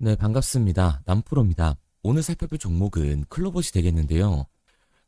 네, 반갑습니다. 남프로입니다. 오늘 살펴볼 종목은 클로봇이 되겠는데요.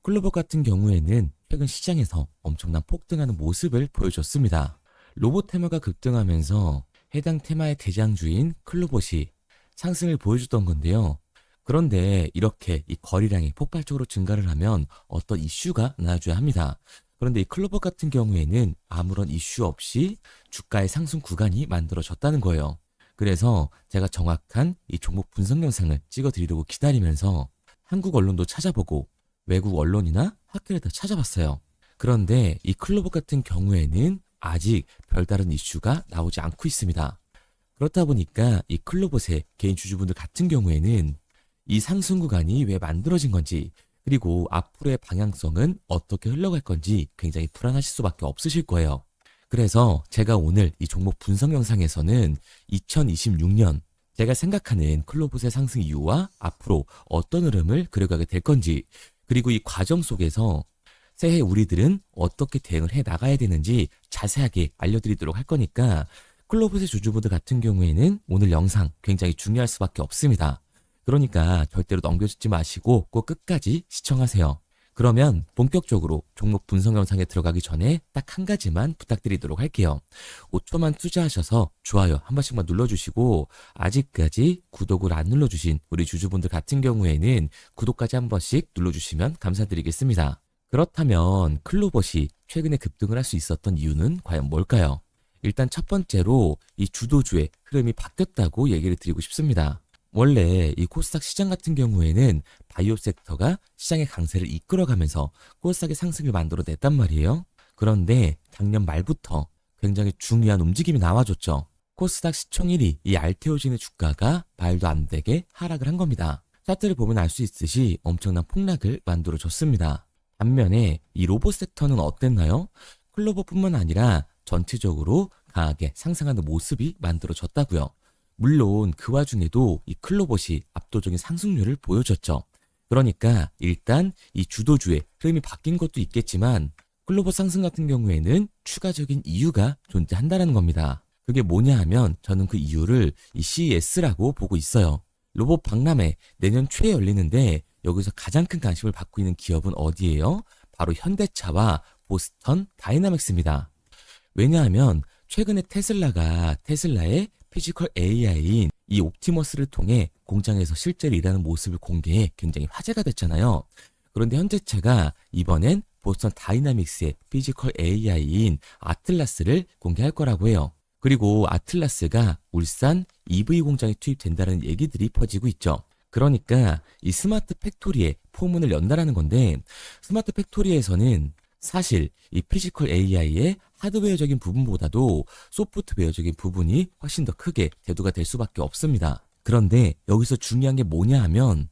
클로봇 같은 경우에는 최근 시장에서 엄청난 폭등하는 모습을 보여줬습니다. 로봇 테마가 급등하면서 해당 테마의 대장주인 클로봇이 상승을 보여줬던 건데요. 그런데 이렇게 이 거래량이 폭발적으로 증가를 하면 어떤 이슈가 나와줘야 합니다. 그런데 이 클로봇 같은 경우에는 아무런 이슈 없이 주가의 상승 구간이 만들어졌다는 거예요. 그래서 제가 정확한 이 종목 분석 영상을 찍어드리려고 기다리면서 한국 언론도 찾아보고 외국 언론이나 학회를 다 찾아봤어요. 그런데 이 클로버 같은 경우에는 아직 별다른 이슈가 나오지 않고 있습니다. 그렇다 보니까 이 클로봇의 개인 주주분들 같은 경우에는 이 상승 구간이 왜 만들어진 건지, 그리고 앞으로의 방향성은 어떻게 흘러갈 건지 굉장히 불안하실 수밖에 없으실 거예요. 그래서 제가 오늘 이 종목 분석 영상에서는 2026년 제가 생각하는 클로봇의 상승 이유와 앞으로 어떤 흐름을 그려가게 될 건지, 그리고 이 과정 속에서 새해 우리들은 어떻게 대응을 해 나가야 되는지 자세하게 알려드리도록 할 거니까 클로봇의 주주분들 같은 경우에는 오늘 영상 굉장히 중요할 수밖에 없습니다. 그러니까 절대로 넘겨주지 마시고 꼭 끝까지 시청하세요. 그러면 본격적으로 종목 분석 영상에 들어가기 전에 딱 한 가지만 부탁드리도록 할게요. 5초만 투자하셔서 좋아요 한 번씩만 눌러주시고, 아직까지 구독을 안 눌러주신 우리 주주분들 같은 경우에는 구독까지 한 번씩 눌러주시면 감사드리겠습니다. 그렇다면 클로봇이 최근에 급등을 할 수 있었던 이유는 과연 뭘까요? 일단 첫 번째로 이 주도주의 흐름이 바뀌었다고 얘기를 드리고 싶습니다. 원래 이 코스닥 시장 같은 경우에는 바이오 섹터가 시장의 강세를 이끌어가면서 코스닥의 상승을 만들어냈단 말이에요. 그런데 작년 말부터 굉장히 중요한 움직임이 나와줬죠. 코스닥 시총 1위 이 알테오진의 주가가 말도 안 되게 하락을 한 겁니다. 차트를 보면 알 수 있듯이 엄청난 폭락을 만들어줬습니다. 반면에 이 로봇 섹터는 어땠나요? 클로버뿐만 아니라 전체적으로 강하게 상승하는 모습이 만들어졌다고요. 물론 그 와중에도 이 클로봇이 압도적인 상승률을 보여줬죠. 그러니까 일단 이 주도주의 흐름이 바뀐 것도 있겠지만 클로봇 상승 같은 경우에는 추가적인 이유가 존재한다는 겁니다. 그게 뭐냐 하면 저는 그 이유를 이 CES라고 보고 있어요. 로봇 박람회 내년 초에 열리는데 여기서 가장 큰 관심을 받고 있는 기업은 어디예요? 바로 현대차와 보스턴 다이나믹스입니다. 왜냐하면 최근에 테슬라의 피지컬 AI인 이 옵티머스를 통해 공장에서 실제로 일하는 모습을 공개해 굉장히 화제가 됐잖아요. 그런데 현대차가 이번엔 보스턴 다이나믹스의 피지컬 AI인 아틀라스를 공개할 거라고 해요. 그리고 아틀라스가 울산 EV 공장에 투입된다는 얘기들이 퍼지고 있죠. 그러니까 이 스마트 팩토리에 포문을 연다라는 건데, 스마트 팩토리에서는 사실 이 피지컬 AI의 하드웨어적인 부분보다도 소프트웨어적인 부분이 훨씬 더 크게 대두가 될 수밖에 없습니다. 그런데 여기서 중요한 게 뭐냐 하면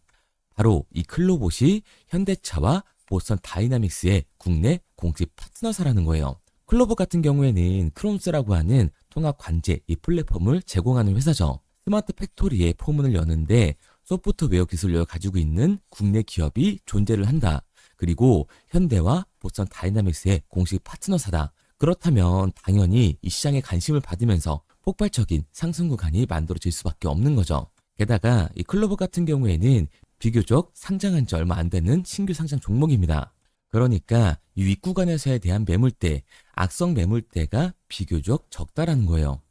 바로 이 클로봇이 현대차와 보스턴 다이나믹스의 국내 공식 파트너사라는 거예요. 클로봇 같은 경우에는 크롬스라고 하는 통합 관제 이 플랫폼을 제공하는 회사죠. 스마트 팩토리에 포문을 여는데 소프트웨어 기술력을 가지고 있는 국내 기업이 존재를 한다. 그리고 현대와 보스턴 다이나믹스의 공식 파트너사다. 그렇다면 당연히 이 시장에 관심을 받으면서 폭발적인 상승 구간이 만들어질 수밖에 없는 거죠. 게다가 이 클로버 같은 경우에는 비교적 상장한 지 얼마 안 되는 신규 상장 종목입니다. 그러니까 이 윗구간에서에 대한 매물대, 악성 매물대가 비교적 적다라는 거예요.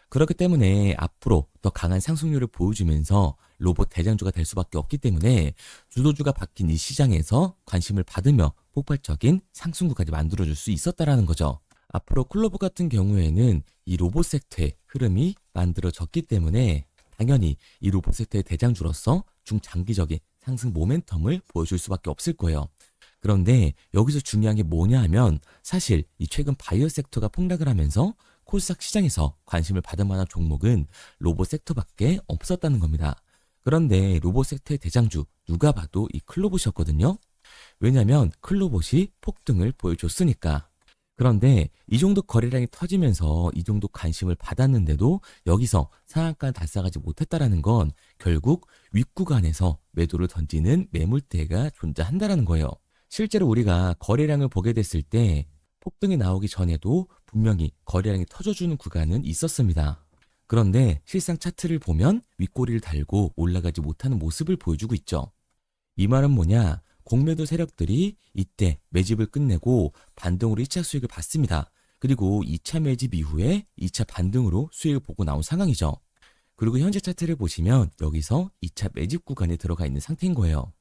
그렇기 때문에 앞으로 더 강한 상승률을 보여주면서 로봇 대장주가 될 수밖에 없기 때문에 주도주가 바뀐 이 시장에서 관심을 받으며 폭발적인 상승구까지 만들어줄 수 있었다라는 거죠. 앞으로 클로버 같은 경우에는 이 로봇 섹터의 흐름이 만들어졌기 때문에 당연히 이 로봇 섹터의 대장주로서 중장기적인 상승 모멘텀을 보여줄 수밖에 없을 거예요. 그런데 여기서 중요한 게 뭐냐 하면 사실 이 최근 바이오 섹터가 폭락을 하면서 코스닥 시장에서 관심을 받을 만한 종목은 로봇 섹터밖에 없었다는 겁니다. 그런데 로봇 섹터의 대장주 누가 봐도 이 클로봇이었거든요. 왜냐면 클로봇이 폭등을 보여줬으니까. 그런데 이 정도 거래량이 터지면서 이 정도 관심을 받았는데도 여기서 상한가를 달성하지 못했다라는 건 결국 윗구간에서 매도를 던지는 매물대가 존재한다라는 거예요. 실제로 우리가 거래량을 보게 됐을 때 폭등이 나오기 전에도 분명히 거래량이 터져주는 구간은 있었습니다. 그런데 실상 차트를 보면 윗꼬리를 달고 올라가지 못하는 모습을 보여주고 있죠. 이 말은 뭐냐? 공매도 세력들이 이때 매집을 끝내고 반등으로 1차 수익을 받습니다. 그리고 2차 매집 이후에 2차 반등으로 수익을 보고 나온 상황이죠. 그리고 현재 차트를 보시면 여기서 2차 매집 구간에 들어가 있는 상태인 거예요.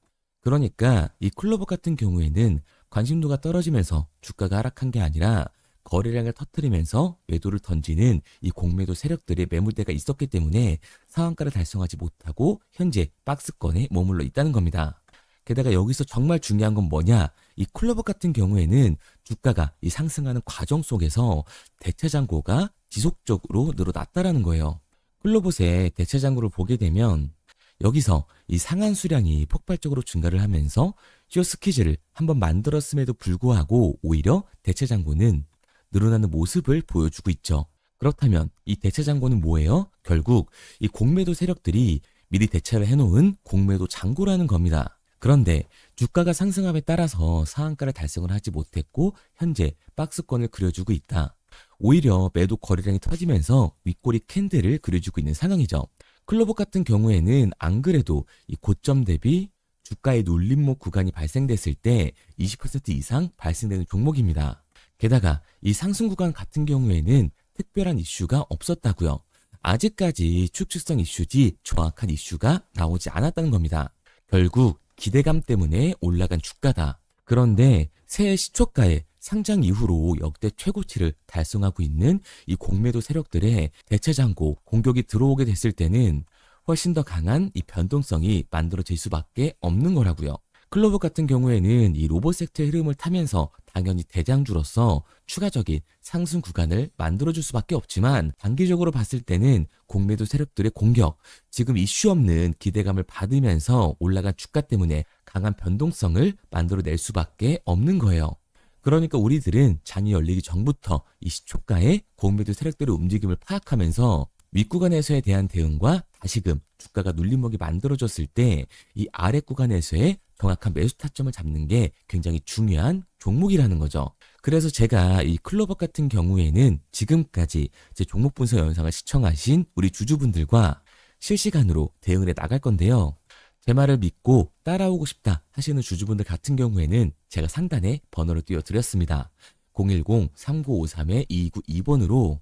그러니까 이 클로버 같은 경우에는 관심도가 떨어지면서 주가가 하락한 게 아니라 거래량을 터뜨리면서 매도를 던지는 이 공매도 세력들의 매물대가 있었기 때문에 상한가를 달성하지 못하고 현재 박스권에 머물러 있다는 겁니다. 게다가 여기서 정말 중요한 건 뭐냐? 이 클로버 같은 경우에는 주가가 이 상승하는 과정 속에서 대체 잔고가 지속적으로 늘어났다라는 거예요. 클로봇의 대체 잔고를 보게 되면 여기서 이 상한 수량이 폭발적으로 증가를 하면서 쇼스퀴즈를 한번 만들었음에도 불구하고 오히려 대체 잔고는 늘어나는 모습을 보여주고 있죠. 그렇다면 이 대체 잔고는 뭐예요? 결국 이 공매도 세력들이 미리 대체를 해놓은 공매도 잔고라는 겁니다. 그런데 주가가 상승함에 따라서 상한가를 달성을 하지 못했고 현재 박스권을 그려주고 있다. 오히려 매도 거래량이 터지면서 윗꼬리 캔들을 그려주고 있는 상황이죠. 클로버 같은 경우에는 안 그래도 이 고점 대비 주가의 눌림목 구간이 발생됐을 때 20% 이상 발생되는 종목입니다. 게다가 이 상승 구간 같은 경우에는 특별한 이슈가 없었다고요. 아직까지 추측성 이슈지 정확한 이슈가 나오지 않았다는 겁니다. 결국 기대감 때문에 올라간 주가다. 그런데 새해 시초가에 상장 이후로 역대 최고치를 달성하고 있는 이 공매도 세력들의 대체 잔고 공격이 들어오게 됐을 때는 훨씬 더 강한 이 변동성이 만들어질 수밖에 없는 거라고요. 클로버 같은 경우에는 이 로봇 섹터의 흐름을 타면서 당연히 대장주로서 추가적인 상승 구간을 만들어줄 수밖에 없지만 단기적으로 봤을 때는 공매도 세력들의 공격, 지금 이슈 없는 기대감을 받으면서 올라간 주가 때문에 강한 변동성을 만들어낼 수밖에 없는 거예요. 그러니까 우리들은 장이 열리기 전부터 이 시초가의 공매도 세력들의 움직임을 파악하면서 윗구간에서에 대한 대응과 다시금 주가가 눌림목이 만들어졌을 때 이 아랫구간에서의 정확한 매수 타점을 잡는 게 굉장히 중요한 종목이라는 거죠. 그래서 제가 이 클로버 같은 경우에는 지금까지 제 종목 분석 영상을 시청하신 우리 주주분들과 실시간으로 대응을 해 나갈 건데요. 제 말을 믿고 따라오고 싶다 하시는 주주분들 같은 경우에는 제가 상단에 번호를 띄워드렸습니다. 010-3953-2292번으로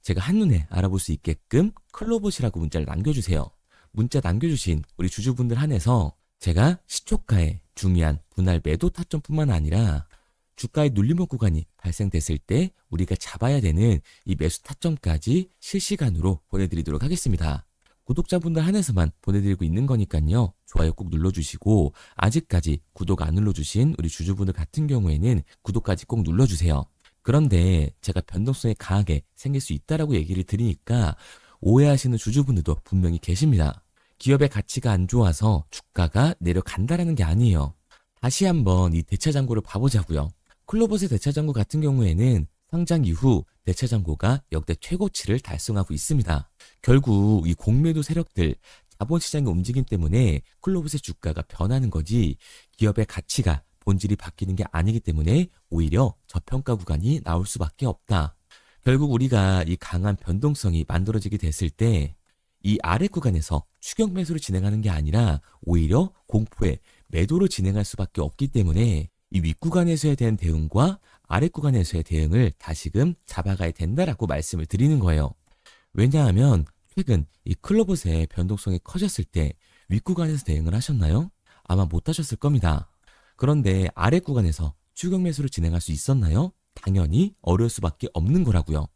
제가 한눈에 알아볼 수 있게끔 클로봇이라고 문자를 남겨주세요. 문자 남겨주신 우리 주주분들 한해서 제가 시초가에 중요한 분할 매도 타점뿐만 아니라 주가의 눌림목 구간이 발생됐을 때 우리가 잡아야 되는 이 매수 타점까지 실시간으로 보내드리도록 하겠습니다. 구독자분들 한해서만 보내드리고 있는 거니까요. 좋아요 꼭 눌러주시고 아직까지 구독 안 눌러주신 우리 주주분들 같은 경우에는 구독까지 꼭 눌러주세요. 그런데 제가 변동성이 강하게 생길 수 있다라고 얘기를 드리니까 오해하시는 주주분들도 분명히 계십니다. 기업의 가치가 안 좋아서 주가가 내려간다라는 게 아니에요. 다시 한번 이 대차 잔고를 봐보자고요. 클로봇의 대차 잔고 같은 경우에는 상장 이후 대차 잔고가 역대 최고치를 달성하고 있습니다. 결국 이 공매도 세력들 자본시장의 움직임 때문에 클로봇의 주가가 변하는 거지 기업의 가치가 본질이 바뀌는 게 아니기 때문에 오히려 저평가 구간이 나올 수밖에 없다. 결국 우리가 이 강한 변동성이 만들어지게 됐을 때 이 아래 구간에서 추격 매수를 진행하는 게 아니라 오히려 공포의 매도를 진행할 수밖에 없기 때문에 이 윗구간에서에 대한 대응과 아래 구간에서의 대응을 다시금 잡아가야 된다라고 말씀을 드리는 거예요. 왜냐하면 최근 이 클로봇의 변동성이 커졌을 때 윗구간에서 대응을 하셨나요? 아마 못 하셨을 겁니다. 그런데 아래 구간에서 추격 매수를 진행할 수 있었나요? 당연히 어려울 수밖에 없는 거라고요.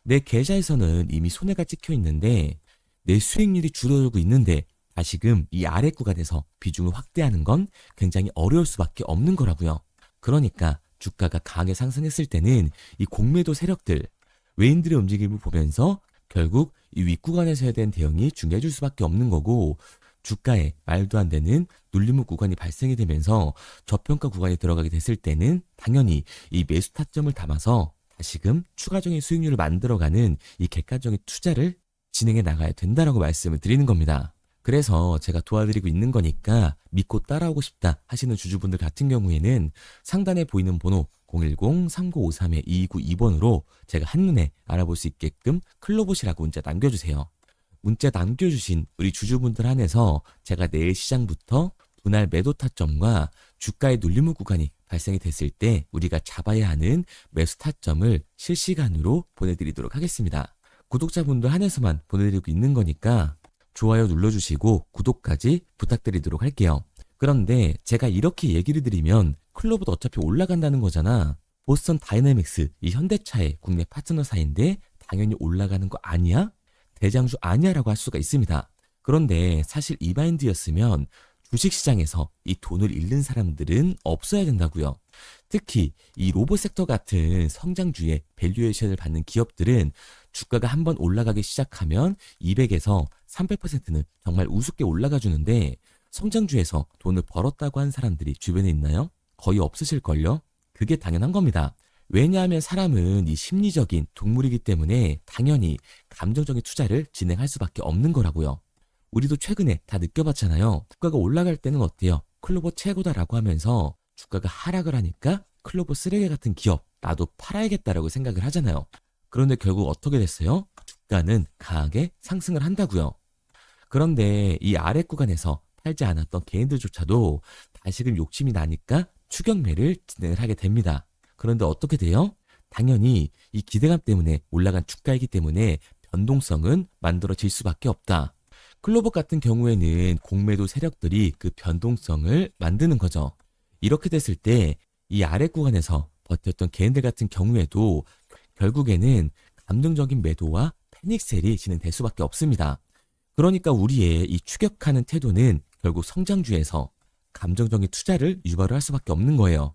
내 계좌에서는 이미 손해가 찍혀 있는데 내 수익률이 줄어들고 있는데 다시금 이 아래 구간에서 비중을 확대하는 건 굉장히 어려울 수밖에 없는 거라고요. 그러니까 주가가 강하게 상승했을 때는 이 공매도 세력들, 외인들의 움직임을 보면서 결국 이 윗구간에서에 대한 대응이 중요해질 수밖에 없는 거고 주가에 말도 안 되는 눌림목 구간이 발생이 되면서 저평가 구간에 들어가게 됐을 때는 당연히 이 매수 타점을 담아서 다시금 추가적인 수익률을 만들어가는 이 객관적인 투자를 진행해 나가야 된다라고 말씀을 드리는 겁니다. 그래서 제가 도와드리고 있는 거니까 믿고 따라오고 싶다 하시는 주주분들 같은 경우에는 상단에 보이는 번호 010-3953-2292번으로 제가 한눈에 알아볼 수 있게끔 클로봇이라고 문자 남겨주세요. 문자 남겨주신 우리 주주분들 한해서 제가 내일 시장부터 분할 매도 타점과 주가의 눌림목 구간이 발생이 됐을 때 우리가 잡아야 하는 매수 타점을 실시간으로 보내드리도록 하겠습니다. 구독자분들 한해서만 보내드리고 있는 거니까 좋아요 눌러주시고 구독까지 부탁드리도록 할게요. 그런데 제가 이렇게 얘기를 드리면 클로봇 어차피 올라간다는 거잖아. 보스턴 다이내믹스 이 현대차의 국내 파트너사인데 당연히 올라가는 거 아니야? 대장주 아니야? 라고 할 수가 있습니다. 그런데 사실 이 마인드였으면 주식시장에서 이 돈을 잃는 사람들은 없어야 된다고요. 특히 이 로봇 섹터 같은 성장주의 밸류에이션을 받는 기업들은 주가가 한번 올라가기 시작하면 200에서 300%는 정말 우습게 올라가 주는데 성장주에서 돈을 벌었다고 한 사람들이 주변에 있나요? 거의 없으실걸요? 그게 당연한 겁니다. 왜냐하면 사람은 이 심리적인 동물이기 때문에 당연히 감정적인 투자를 진행할 수밖에 없는 거라고요. 우리도 최근에 다 느껴봤잖아요. 주가가 올라갈 때는 어때요? 클로봇 최고다라고 하면서 주가가 하락을 하니까 클로봇 쓰레기 같은 기업 나도 팔아야겠다라고 생각을 하잖아요. 그런데 결국 어떻게 됐어요? 주가는 강하게 상승을 한다고요. 그런데 이 아래 구간에서 팔지 않았던 개인들조차도 다시금 욕심이 나니까 추격매를 진행을 하게 됩니다. 그런데 어떻게 돼요? 당연히 이 기대감 때문에 올라간 주가이기 때문에 변동성은 만들어질 수밖에 없다. 클로봇 같은 경우에는 공매도 세력들이 그 변동성을 만드는 거죠. 이렇게 됐을 때 이 아래 구간에서 버텼던 개인들 같은 경우에도 결국에는 감정적인 매도와 패닉셀이 진행될 수밖에 없습니다. 그러니까 우리의 이 추격하는 태도는 결국 성장주에서 감정적인 투자를 유발을 할 수밖에 없는 거예요.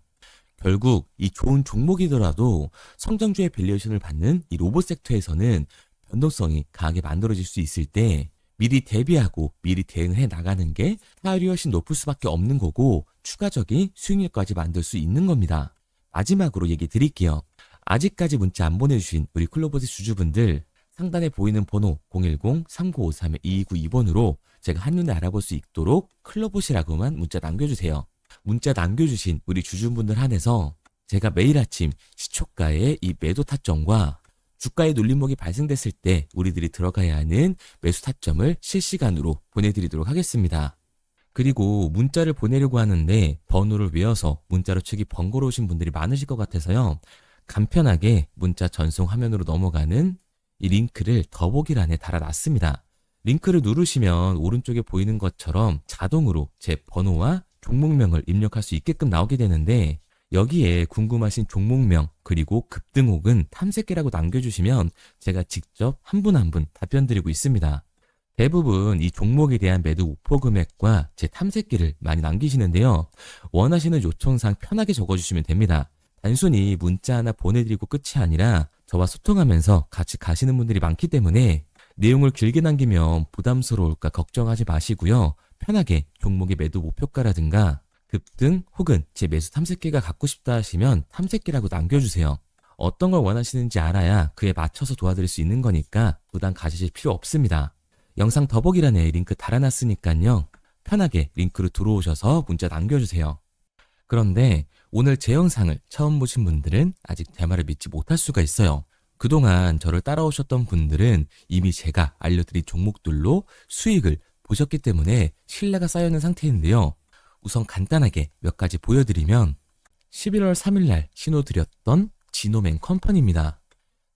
결국 이 좋은 종목이더라도 성장주의 밸류에이션을 받는 이 로봇 섹터에서는 변동성이 강하게 만들어질 수 있을 때 미리 대비하고 미리 대응을 해 나가는 게 타율이 훨씬 높을 수밖에 없는 거고 추가적인 수익률까지 만들 수 있는 겁니다. 마지막으로 얘기 드릴게요. 아직까지 문자 안 보내주신 우리 클로봇의 주주분들 상단에 보이는 번호 010-3953-2292번으로 제가 한눈에 알아볼 수 있도록 클로봇이라고만 문자 남겨주세요. 문자 남겨주신 우리 주주분들 한해서 제가 매일 아침 시초가의 이 매도 타점과 주가의 눌림목이 발생됐을 때 우리들이 들어가야 하는 매수 타점을 실시간으로 보내드리도록 하겠습니다. 그리고 문자를 보내려고 하는데 번호를 외워서 문자로 치기 번거로우신 분들이 많으실 것 같아서요. 간편하게 문자 전송 화면으로 넘어가는 이 링크를 더보기란에 달아놨습니다. 링크를 누르시면 오른쪽에 보이는 것처럼 자동으로 제 번호와 종목명을 입력할 수 있게끔 나오게 되는데 여기에 궁금하신 종목명 그리고 급등 혹은 탐색기라고 남겨주시면 제가 직접 한 분 한 분 답변 드리고 있습니다. 대부분 이 종목에 대한 매도 목표 금액과 제 탐색기를 많이 남기시는데요. 원하시는 요청사항 편하게 적어주시면 됩니다. 단순히 문자 하나 보내드리고 끝이 아니라 저와 소통하면서 같이 가시는 분들이 많기 때문에 내용을 길게 남기면 부담스러울까 걱정하지 마시고요. 편하게 종목의 매도 목표가라든가 급등 혹은 제 매수 탐색기가 갖고 싶다 하시면 탐색기라고 남겨주세요. 어떤 걸 원하시는지 알아야 그에 맞춰서 도와드릴 수 있는 거니까 부담 가지실 필요 없습니다. 영상 더보기란에 링크 달아놨으니까요. 편하게 링크로 들어오셔서 문자 남겨주세요. 그런데 오늘 제 영상을 처음 보신 분들은 아직 제 말을 믿지 못할 수가 있어요. 그동안 저를 따라오셨던 분들은 이미 제가 알려드린 종목들로 수익을 보셨기 때문에 신뢰가 쌓여있는 상태인데요. 우선 간단하게 몇 가지 보여드리면 11월 3일날 신호드렸던 지노맨 컴퍼니입니다.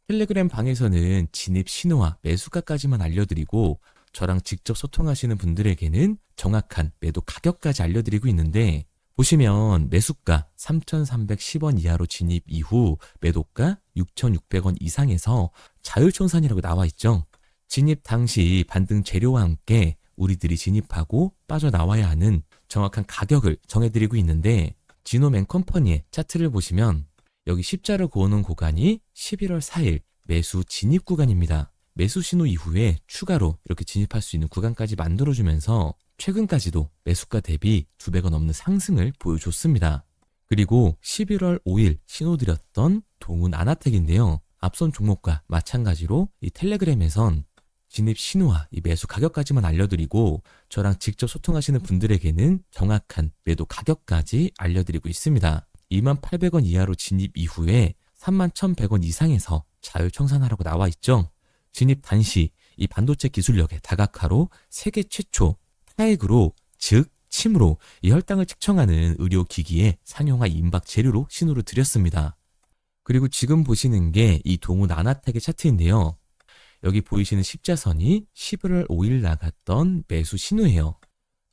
텔레그램 방에서는 진입 신호와 매수가까지만 알려드리고 저랑 직접 소통하시는 분들에게는 정확한 매도 가격까지 알려드리고 있는데 보시면 매수가 3,310원 이하로 진입 이후 매도가 6,600원 이상에서 자율총산이라고 나와 있죠. 진입 당시 반등 재료와 함께 우리들이 진입하고 빠져나와야 하는 정확한 가격을 정해드리고 있는데 지노맨 컴퍼니의 차트를 보시면 여기 십자를 그어놓은 구간이 11월 4일 매수 진입 구간입니다. 매수 신호 이후에 추가로 이렇게 진입할 수 있는 구간까지 만들어주면서 최근까지도 매수가 대비 2배가 넘는 상승을 보여줬습니다. 그리고 11월 5일 신호드렸던 동훈 아나텍인데요. 앞선 종목과 마찬가지로 이 텔레그램에선 진입 신호와 이 매수 가격까지만 알려드리고 저랑 직접 소통하시는 분들에게는 정확한 매도 가격까지 알려드리고 있습니다. 21,800원 이하로 진입 이후에 31,100원 이상에서 자율청산하라고 나와 있죠. 진입 단시 이 반도체 기술력의 다각화로 세계 최초 타액으로 즉 침으로 이 혈당을 측정하는 의료기기에 상용화 임박 재료로 신호를 드렸습니다. 그리고 지금 보시는 게 이 동우 나나텍의 차트인데요. 여기 보이시는 십자선이 11월 5일 나갔던 매수 신호예요.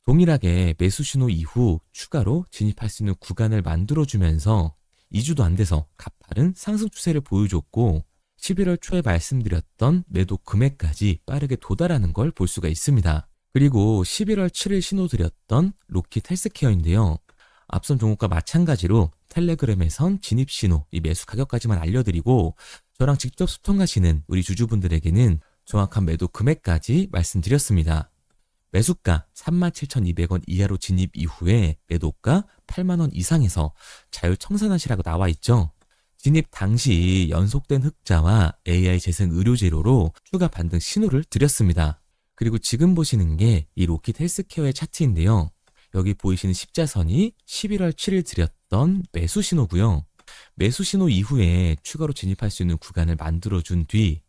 동일하게 매수 신호 이후 추가로 진입할 수 있는 구간을 만들어주면서 2주도 안 돼서 가파른 상승 추세를 보여줬고 11월 초에 말씀드렸던 매도 금액까지 빠르게 도달하는 걸 볼 수가 있습니다. 그리고 11월 7일 신호 드렸던 로킷 헬스케어인데요. 앞선 종목과 마찬가지로 텔레그램에선 진입 신호, 이 매수 가격까지만 알려드리고 저랑 직접 소통하시는 우리 주주분들에게는 정확한 매도 금액까지 말씀드렸습니다. 매수가 37,200원 이하로 진입 이후에 매도가 8만원 이상에서 자율청산하시라고 나와 있죠. 진입 당시 연속된 흑자와 AI 재생 의료 재료로 추가 반등 신호를 드렸습니다. 그리고 지금 보시는 게 이 로킷 헬스케어의 차트인데요. 여기 보이시는 십자선이 11월 7일 드렸던 매수 신호고요. 매수 신호 이후에 추가로 진입할 수 있는 구간을 만들어준 뒤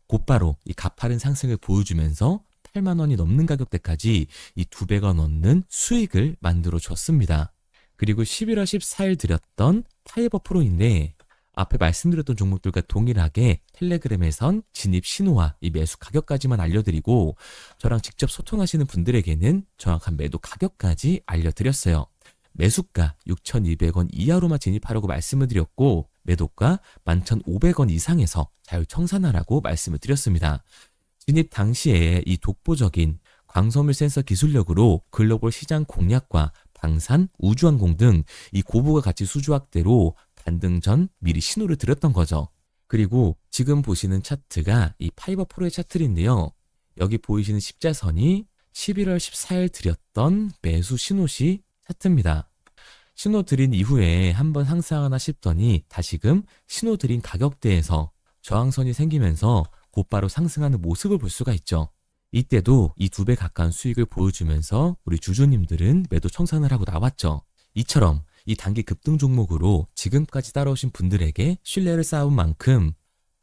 곧바로 이 가파른 상승을 보여주면서 8만 원이 넘는 가격대까지 이 2배가 넘는 수익을 만들어 줬습니다. 그리고 11월 14일 드렸던 파이버 프로인데 앞에 말씀드렸던 종목들과 동일하게 텔레그램에선 진입 신호와 이 매수 가격까지만 알려드리고 저랑 직접 소통하시는 분들에게는 정확한 매도 가격까지 알려드렸어요. 매수가 6,200원 이하로만 진입하라고 말씀을 드렸고 매도가 11,500원 이상에서 자율청산하라고 말씀을 드렸습니다. 진입 당시에 이 독보적인 광섬유 센서 기술력으로 글로벌 시장 공략과 방산, 우주항공 등 이 고부가 가치 수주 확대로 반등 전 미리 신호를 드렸던 거죠. 그리고 지금 보시는 차트가 이 파이버 프로의 차트인데요. 여기 보이시는 십자선이 11월 14일 드렸던 매수 신호시 차트입니다. 신호 드린 이후에 한번 상승하나 싶더니 다시금 신호 드린 가격대에서 저항선이 생기면서 곧바로 상승하는 모습을 볼 수가 있죠. 이때도 이 2배 가까운 수익을 보여주면서 우리 주주님들은 매도 청산을 하고 나왔죠. 이처럼 이 단기 급등 종목으로 지금까지 따라오신 분들에게 신뢰를 쌓은 만큼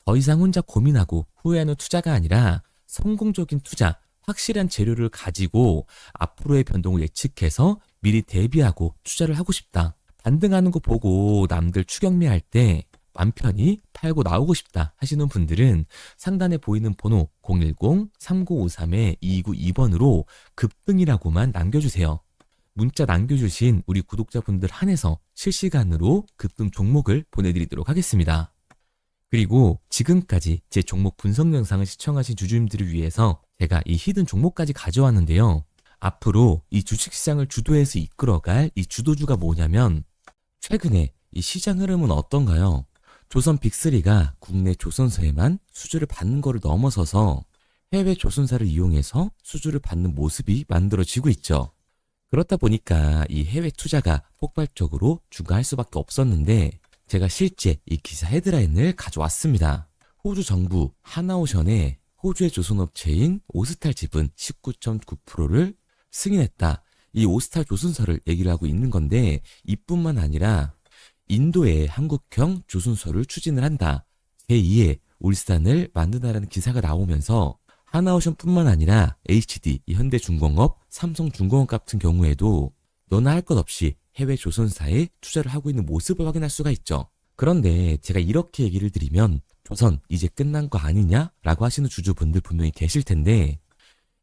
더 이상 혼자 고민하고 후회하는 투자가 아니라 성공적인 투자, 확실한 재료를 가지고 앞으로의 변동을 예측해서 미리 대비하고 투자를 하고 싶다. 반등하는 거 보고 남들 추격매할 때 맘 편히 팔고 나오고 싶다 하시는 분들은 상단에 보이는 번호 010-3953-2292번으로 급등이라고만 남겨주세요. 문자 남겨주신 우리 구독자분들 한해서 실시간으로 급등 종목을 보내드리도록 하겠습니다. 그리고 지금까지 제 종목 분석 영상을 시청하신 주주님들을 위해서 제가 이 히든 종목까지 가져왔는데요. 앞으로 이 주식시장을 주도해서 이끌어갈 이 주도주가 뭐냐면 최근에 이 시장 흐름은 어떤가요? 조선 빅3가 국내 조선사에만 수주를 받는 거를 넘어서서 해외 조선사를 이용해서 수주를 받는 모습이 만들어지고 있죠. 그렇다 보니까 이 해외 투자가 폭발적으로 증가할 수밖에 없었는데 제가 실제 이 기사 헤드라인을 가져왔습니다. 호주 정부 하나오션에 호주의 조선업체인 오스탈 지분 19.9%를 승인했다. 이 오스탈 조선사를 얘기를 하고 있는 건데 이뿐만 아니라 인도에 한국형 조선소를 추진을 한다. 제2의 울산을 만든다라는 기사가 나오면서 하나오션뿐만 아니라 HD, 현대중공업, 삼성중공업 같은 경우에도 너나 할 것 없이 해외 조선사에 투자를 하고 있는 모습을 확인할 수가 있죠. 그런데 제가 이렇게 얘기를 드리면 조선 이제 끝난 거 아니냐라고 하시는 주주분들 분명히 계실 텐데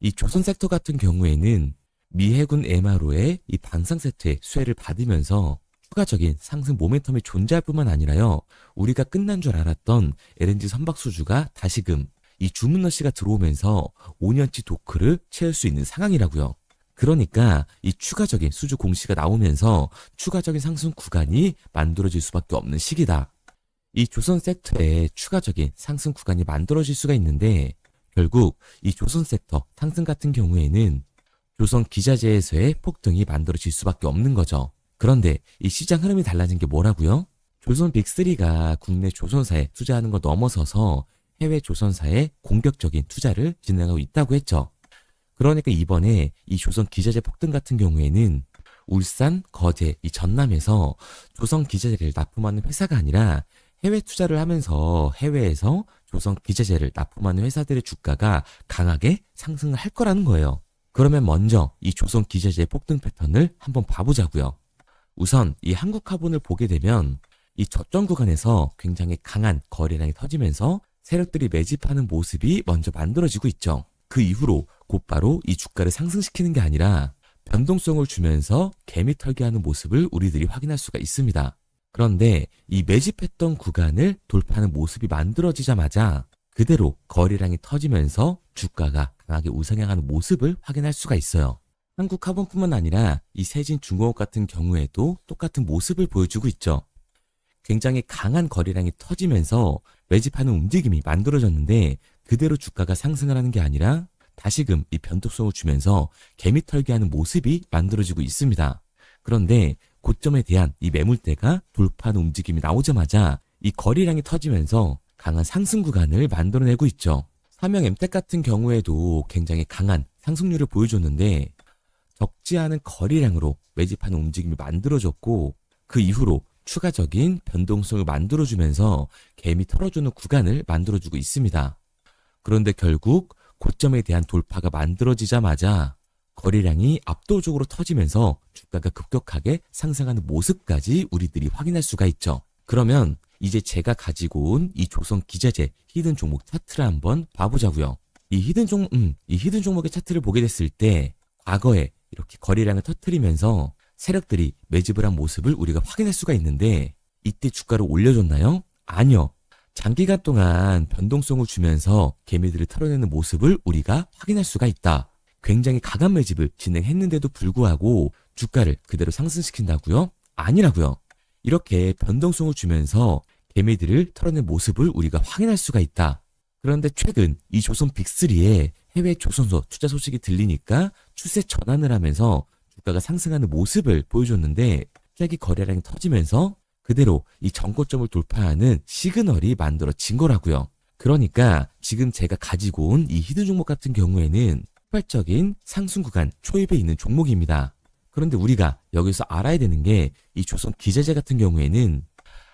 이 조선 섹터 같은 경우에는 미 해군 MRO의 이 방산 세트의 수혜를 받으면서 추가적인 상승 모멘텀이 존재할 뿐만 아니라요. 우리가 끝난 줄 알았던 LNG 선박 수주가 다시금 이 주문러시가 들어오면서 5년치 도크를 채울 수 있는 상황이라고요. 그러니까 이 추가적인 수주 공시가 나오면서 추가적인 상승 구간이 만들어질 수밖에 없는 시기다. 이 조선 섹터에 추가적인 상승 구간이 만들어질 수가 있는데 결국 이 조선 섹터 상승 같은 경우에는 조선 기자재에서의 폭등이 만들어질 수밖에 없는 거죠. 그런데 이 시장 흐름이 달라진 게 뭐라고요? 조선 빅3가 국내 조선사에 투자하는 걸 넘어서서 해외 조선사에 공격적인 투자를 진행하고 있다고 했죠. 그러니까 이번에 이 조선 기자재 폭등 같은 경우에는 울산, 거제, 이 전남에서 조선 기자재를 납품하는 회사가 아니라 해외 투자를 하면서 해외에서 조선 기자재를 납품하는 회사들의 주가가 강하게 상승을 할 거라는 거예요. 그러면 먼저 이 조선 기자재의 폭등 패턴을 한번 봐보자고요. 우선 이 한국화본을 보게 되면 이 저점 구간에서 굉장히 강한 거래량이 터지면서 세력들이 매집하는 모습이 먼저 만들어지고 있죠. 그 이후로 곧바로 이 주가를 상승시키는 게 아니라 변동성을 주면서 개미 털기하는 모습을 우리들이 확인할 수가 있습니다. 그런데 이 매집했던 구간을 돌파하는 모습이 만들어지자마자 그대로 거래량이 터지면서 주가가 강하게 우상향하는 모습을 확인할 수가 있어요. 한국화본뿐만 아니라 이 세진중공업 같은 경우에도 똑같은 모습을 보여주고 있죠. 굉장히 강한 거래량이 터지면서 매집하는 움직임이 만들어졌는데 그대로 주가가 상승을 하는 게 아니라 다시금 이 변동성을 주면서 개미 털기하는 모습이 만들어지고 있습니다. 그런데 고점에 대한 이 매물대가 돌파하는 움직임이 나오자마자 이 거래량이 터지면서 강한 상승 구간을 만들어내고 있죠. 삼형 엠텍 같은 경우에도 굉장히 강한 상승률을 보여줬는데 적지 않은 거래량으로 매집하는 움직임이 만들어졌고 그 이후로 추가적인 변동성을 만들어주면서 개미 털어주는 구간을 만들어주고 있습니다. 그런데 결국 고점에 대한 돌파가 만들어지자마자 거래량이 압도적으로 터지면서 주가가 급격하게 상승하는 모습까지 우리들이 확인할 수가 있죠. 그러면 이제 제가 가지고 온 이 조선 기자재 히든 종목 차트를 한번 봐보자고요. 이 히든 종목의 차트를 보게 됐을 때 과거에 이렇게 거래량을 터뜨리면서 세력들이 매집을 한 모습을 우리가 확인할 수가 있는데 이때 주가를 올려줬나요? 아니요. 장기간 동안 변동성을 주면서 개미들을 털어내는 모습을 우리가 확인할 수가 있다. 굉장히 강한 매집을 진행했는데도 불구하고 주가를 그대로 상승시킨다고요? 아니라고요. 이렇게 변동성을 주면서 개미들을 털어낸 모습을 우리가 확인할 수가 있다. 그런데 최근 이 조선 빅3의 해외 조선소 투자 소식이 들리니까 추세 전환을 하면서 주가가 상승하는 모습을 보여줬는데 갑자기 거래량이 터지면서 그대로 이 전고점을 돌파하는 시그널이 만들어진 거라고요. 그러니까 지금 제가 가지고 온 이 히든 종목 같은 경우에는 폭발적인 상승 구간 초입에 있는 종목입니다. 그런데 우리가 여기서 알아야 되는 게 이 조선 기자재 같은 경우에는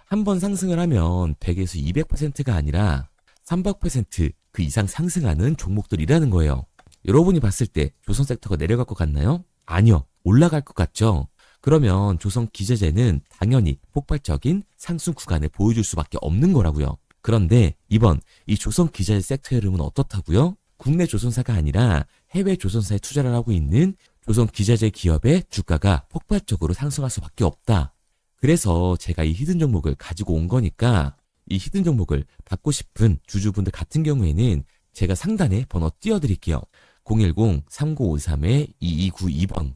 한번 상승을 하면 100에서 200%가 아니라 300%그 이상 상승하는 종목들이라는 거예요. 여러분이 봤을 때 조선 섹터가 내려갈 것 같나요? 아니요. 올라갈 것 같죠? 그러면 조선 기자재는 당연히 폭발적인 상승 구간을 보여줄 수밖에 없는 거라고요. 그런데 이번 이 조선 기자재 섹터 흐름은 어떻다고요? 국내 조선사가 아니라 해외 조선사에 투자를 하고 있는 조선 기자재 기업의 주가가 폭발적으로 상승할 수밖에 없다. 그래서 제가 이 히든 종목을 가지고 온 거니까 이 히든 종목을 받고 싶은 주주분들 같은 경우에는 제가 상단에 번호 띄워드릴게요. 010-3953-2292번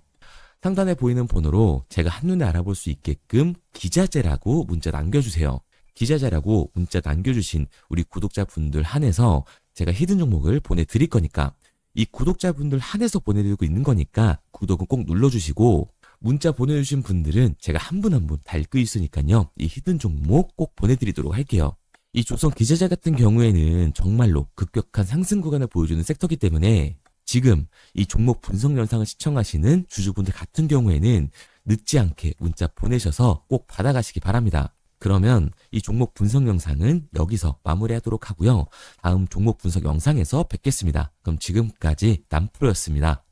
상단에 보이는 번호로 제가 한눈에 알아볼 수 있게끔 기자재라고 문자 남겨주세요. 기자재라고 문자 남겨주신 우리 구독자분들 한해서 제가 히든 종목을 보내드릴 거니까 이 구독자분들 한해서 보내드리고 있는 거니까 구독은 꼭 눌러주시고 문자 보내주신 분들은 제가 한 분 한 분 다 읽고 있으니까요. 이 히든 종목 꼭 보내드리도록 할게요. 이 조선 기자재 같은 경우에는 정말로 급격한 상승 구간을 보여주는 섹터이기 때문에 지금 이 종목 분석 영상을 시청하시는 주주분들 같은 경우에는 늦지 않게 문자 보내셔서 꼭 받아가시기 바랍니다. 그러면 이 종목 분석 영상은 여기서 마무리하도록 하고요. 다음 종목 분석 영상에서 뵙겠습니다. 그럼 지금까지 남프로였습니다.